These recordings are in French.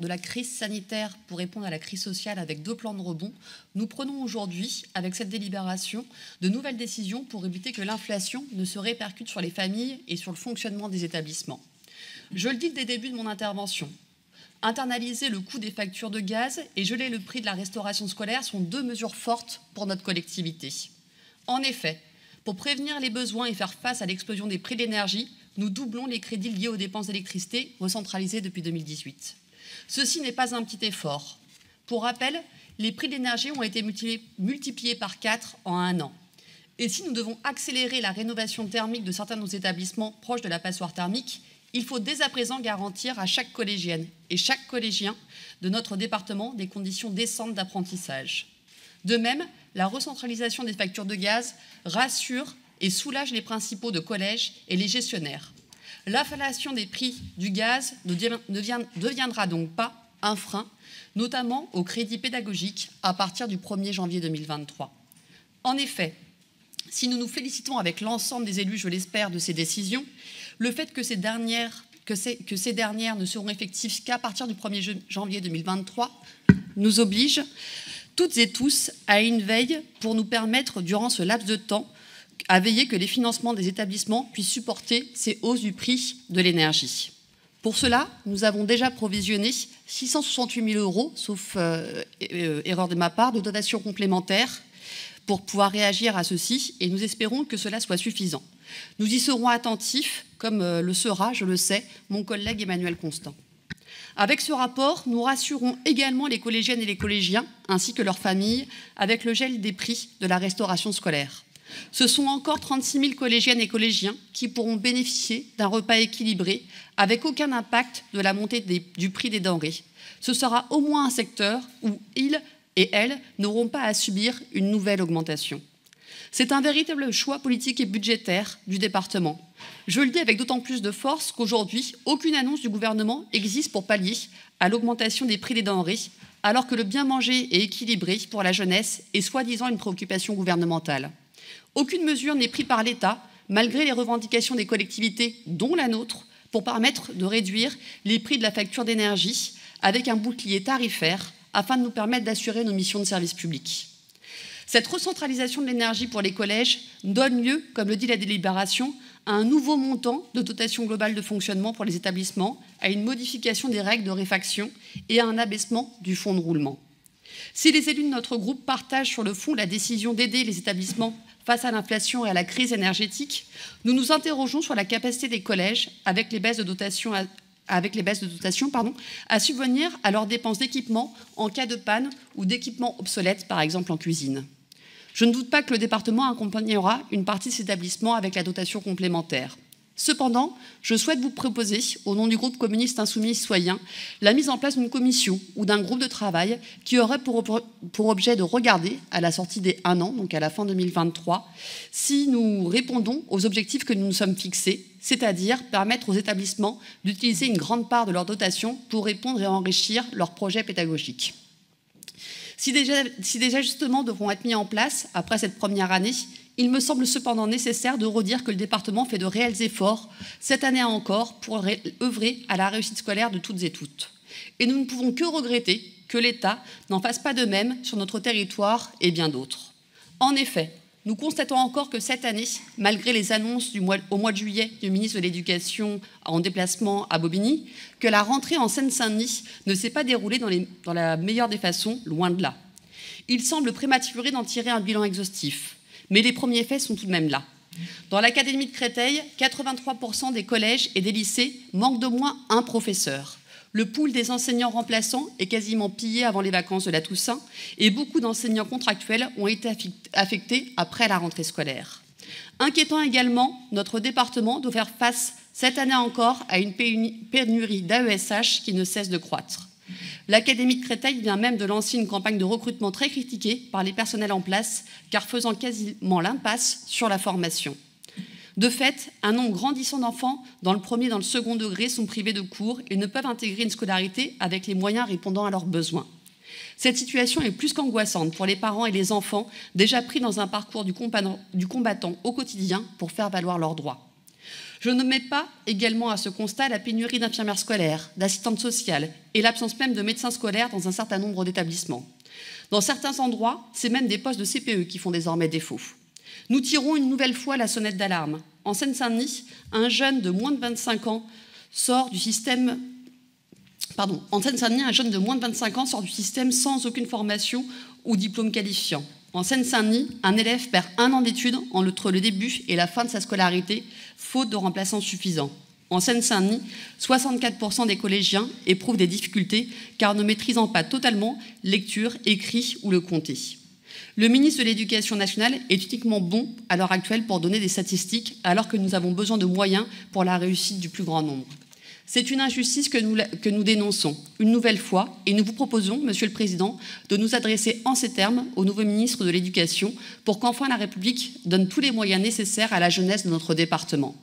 de la crise sanitaire pour répondre à la crise sociale avec 2 plans de rebond, nous prenons aujourd'hui, avec cette délibération, de nouvelles décisions pour éviter que l'inflation ne se répercute sur les familles et sur le fonctionnement des établissements. Je le dis dès le début de mon intervention, internaliser le coût des factures de gaz et geler le prix de la restauration scolaire sont 2 mesures fortes pour notre collectivité. En effet, pour prévenir les besoins et faire face à l'explosion des prix de l'énergie, nous doublons les crédits liés aux dépenses d'électricité recentralisées depuis 2018. Ceci n'est pas un petit effort. Pour rappel, les prix de l'énergie ont été multipliés par 4 en 1 an. Et si nous devons accélérer la rénovation thermique de certains de nos établissements proches de la passoire thermique, il faut dès à présent garantir à chaque collégienne et chaque collégien de notre département des conditions décentes d'apprentissage. De même, la recentralisation des factures de gaz rassure et soulage les principaux de collèges et les gestionnaires. L'inflation des prix du gaz ne deviendra donc pas un frein, notamment au crédit pédagogique à partir du 1er janvier 2023. En effet, si nous nous félicitons avec l'ensemble des élus, je l'espère, de ces décisions, le fait que ces dernières ne seront effectives qu'à partir du 1er janvier 2023 nous oblige toutes et tous à une veille pour nous permettre, durant ce laps de temps, à veiller que les financements des établissements puissent supporter ces hausses du prix de l'énergie. Pour cela, nous avons déjà provisionné 668 000 €, sauf erreur de ma part, de dotations complémentaires pour pouvoir réagir à ceci, et nous espérons que cela soit suffisant. Nous y serons attentifs, comme le sera, je le sais, mon collègue Emmanuel Constant. Avec ce rapport, nous rassurons également les collégiennes et les collégiens, ainsi que leurs familles, avec le gel des prix de la restauration scolaire. Ce sont encore 36 000 collégiennes et collégiens qui pourront bénéficier d'un repas équilibré avec aucun impact de la montée du prix des denrées. Ce sera au moins un secteur où ils et elles n'auront pas à subir une nouvelle augmentation. C'est un véritable choix politique et budgétaire du département. Je le dis avec d'autant plus de force qu'aujourd'hui, aucune annonce du gouvernement existe pour pallier à l'augmentation des prix des denrées, alors que le bien manger et équilibré pour la jeunesse est soi-disant une préoccupation gouvernementale. Aucune mesure n'est prise par l'État, malgré les revendications des collectivités, dont la nôtre, pour permettre de réduire les prix de la facture d'énergie avec un bouclier tarifaire afin de nous permettre d'assurer nos missions de service public. Cette recentralisation de l'énergie pour les collèges donne lieu, comme le dit la délibération, à un nouveau montant de dotation globale de fonctionnement pour les établissements, à une modification des règles de réfaction et à un abaissement du fonds de roulement. Si les élus de notre groupe partagent sur le fond la décision d'aider les établissements face à l'inflation et à la crise énergétique, nous nous interrogeons sur la capacité des collèges, avec les baisses de dotation, à subvenir à leurs dépenses d'équipement en cas de panne ou d'équipements obsolètes, par exemple en cuisine. Je ne doute pas que le département accompagnera une partie de ces établissements avec la dotation complémentaire. Cependant, je souhaite vous proposer, au nom du groupe communiste insoumis citoyen, la mise en place d'une commission ou d'un groupe de travail qui aurait pour objet de regarder, à la sortie des 1 an, donc à la fin 2023, si nous répondons aux objectifs que nous nous sommes fixés, c'est-à-dire permettre aux établissements d'utiliser une grande part de leur dotation pour répondre et enrichir leurs projets pédagogiques. Si des ajustements devront être mis en place après cette première année, il me semble cependant nécessaire de redire que le département fait de réels efforts, cette année encore, pour œuvrer à la réussite scolaire de toutes et toutes. Et nous ne pouvons que regretter que l'État n'en fasse pas de même sur notre territoire et bien d'autres. En effet, nous constatons encore que cette année, malgré les annonces au mois de juillet du ministre de l'Éducation en déplacement à Bobigny, que la rentrée en Seine-Saint-Denis ne s'est pas déroulée dans la meilleure des façons, loin de là. Il semble prématuré d'en tirer un bilan exhaustif. Mais les premiers faits sont tout de même là. Dans l'académie de Créteil, 83% des collèges et des lycées manquent d'au moins un professeur. Le pool des enseignants remplaçants est quasiment pillé avant les vacances de la Toussaint et beaucoup d'enseignants contractuels ont été affectés après la rentrée scolaire. Inquiétant également, notre département doit faire face cette année encore à une pénurie d'AESH qui ne cesse de croître. L'Académie de Créteil vient même de lancer une campagne de recrutement très critiquée par les personnels en place, car faisant quasiment l'impasse sur la formation. De fait, un nombre grandissant d'enfants dans le premier et dans le second degré sont privés de cours et ne peuvent intégrer une scolarité avec les moyens répondant à leurs besoins. Cette situation est plus qu'angoissante pour les parents et les enfants déjà pris dans un parcours du combattant au quotidien pour faire valoir leurs droits. Je ne mets pas également à ce constat la pénurie d'infirmières scolaires, d'assistantes sociales et l'absence même de médecins scolaires dans un certain nombre d'établissements. Dans certains endroits, c'est même des postes de CPE qui font désormais défaut. Nous tirons une nouvelle fois la sonnette d'alarme. En Seine-Saint-Denis, un jeune de moins de 25 ans sort du système... En Seine-Saint-Denis, un jeune de moins de 25 ans sort du système sans aucune formation ou diplôme qualifiant. En Seine-Saint-Denis, un élève perd 1 an d'études entre le début et la fin de sa scolarité, faute de remplaçants suffisants. En Seine-Saint-Denis, 64% des collégiens éprouvent des difficultés car ne maîtrisant pas totalement lecture, écrit ou le compter. Le ministre de l'Éducation nationale est uniquement bon à l'heure actuelle pour donner des statistiques alors que nous avons besoin de moyens pour la réussite du plus grand nombre. C'est une injustice que nous dénonçons une nouvelle fois et nous vous proposons, Monsieur le Président, de nous adresser en ces termes au nouveau ministre de l'Éducation pour qu'enfin la République donne tous les moyens nécessaires à la jeunesse de notre département.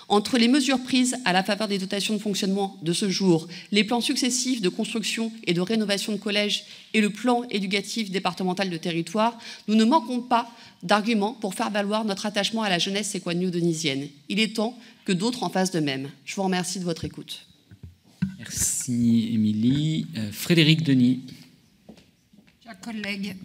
Entre les mesures prises à la faveur des dotations de fonctionnement de ce jour, les plans successifs de construction et de rénovation de collèges et le plan éducatif départemental de territoire, nous ne manquons pas d'arguments pour faire valoir notre attachement à la jeunesse séquano-denisienne. Il est temps que d'autres en fassent de même. Je vous remercie de votre écoute. Merci Émilie. Frédéric Denis. Chers collègues,